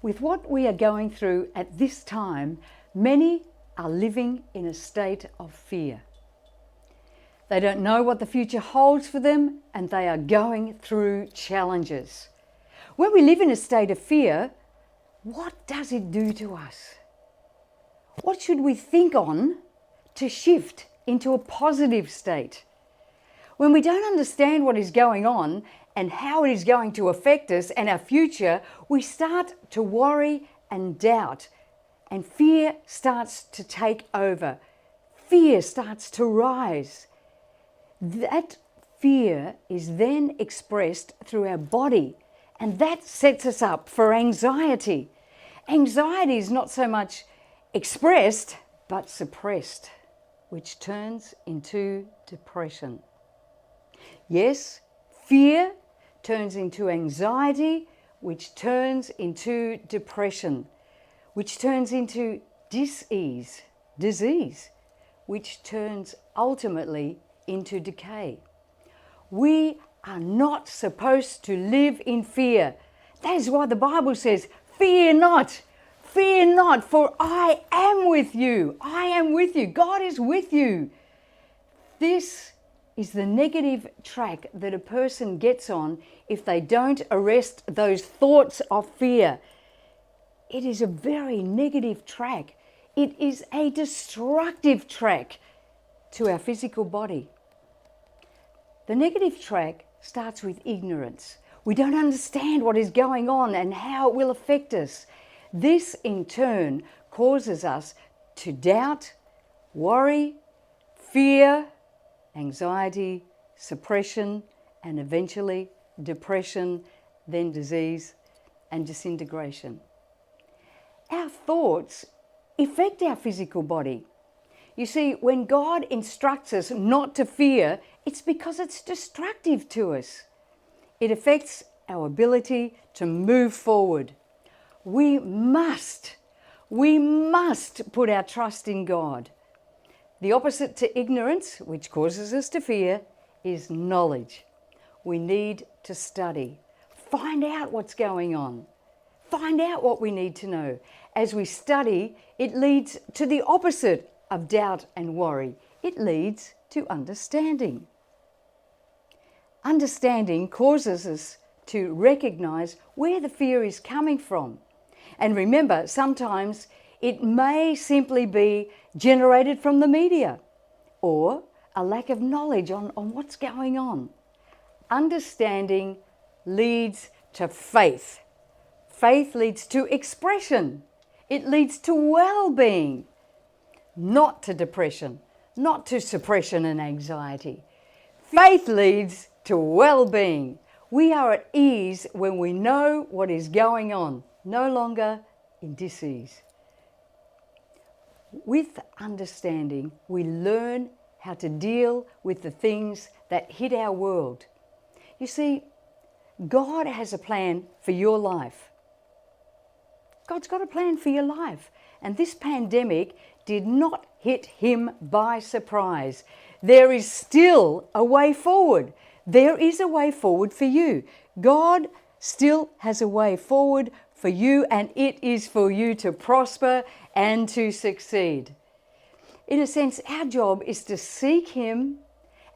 With what we are going through at this time, many are living in a state of fear. They don't know what the future holds for them, and they are going through challenges. When we live in a state of fear, what does it do to us? What should we think on to shift into a positive state? When we don't understand what is going on and how it is going to affect us and our future, we start to worry and doubt, and fear starts to take over. Fear starts to rise. That fear is then expressed through our body, and that sets us up for anxiety. Anxiety is not so much expressed, but suppressed, which turns into depression. Yes, fear turns into anxiety, which turns into depression, which turns into disease, which turns ultimately into decay. We are not supposed to live in fear. That is why the Bible says, fear not, for I am with you. I am with you. God is with you. This is the negative track that a person gets on if they don't arrest those thoughts of fear. It is a very negative track. It is a destructive track to our physical body. The negative track starts with ignorance. We don't understand what is going on and how it will affect us. This in turn causes us to doubt, worry, fear, anxiety, suppression, and eventually depression, then disease and disintegration. Our thoughts affect our physical body. You see, when God instructs us not to fear, it's because it's destructive to us. It affects our ability to move forward. We must put our trust in God. The opposite to ignorance, which causes us to fear, is knowledge. We need to study, find out what's going on, find out what we need to know. As we study, it leads to the opposite of doubt and worry. It leads to understanding. Understanding causes us to recognize where the fear is coming from. And remember, sometimes it may simply be generated from the media or a lack of knowledge on what's going on. Understanding leads to faith. Faith leads to expression. It leads to well-being, not to depression, not to suppression and anxiety. Faith leads to well-being. We are at ease when we know what is going on, no longer in dis-ease. With understanding, we learn how to deal with the things that hit our world. You see, God has a plan for your life. God's got a plan for your life. And this pandemic did not hit him by surprise. There is still a way forward. There is a way forward for you. God still has a way forward for you, and it is for you to prosper and to succeed. In a sense, our job is to seek him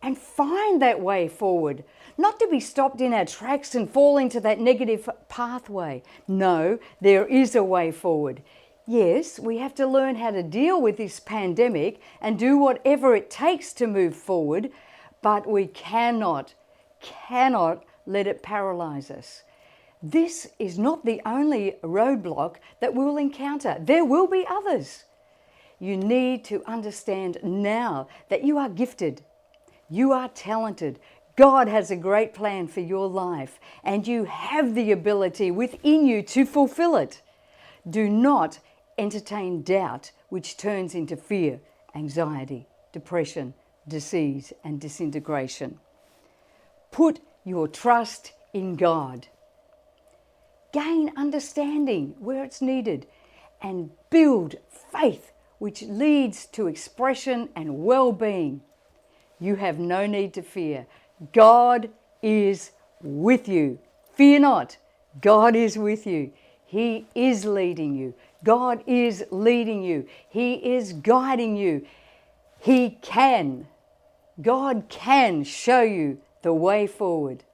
and find that way forward, not to be stopped in our tracks and fall into that negative pathway. No, there is a way forward. Yes, we have to learn how to deal with this pandemic and do whatever it takes to move forward, but we cannot let it paralyze us. This is not the only roadblock that we will encounter. There will be others. You need to understand now that you are gifted. You are talented. God has a great plan for your life, and you have the ability within you to fulfill it. Do not entertain doubt, which turns into fear, anxiety, depression, disease, and disintegration. Put your trust in God. Gain understanding where it's needed, and build faith, which leads to expression and well-being. You have no need to fear. God is with you. Fear not. God is with you. He is leading you. God is leading you. He is guiding you. God can show you the way forward.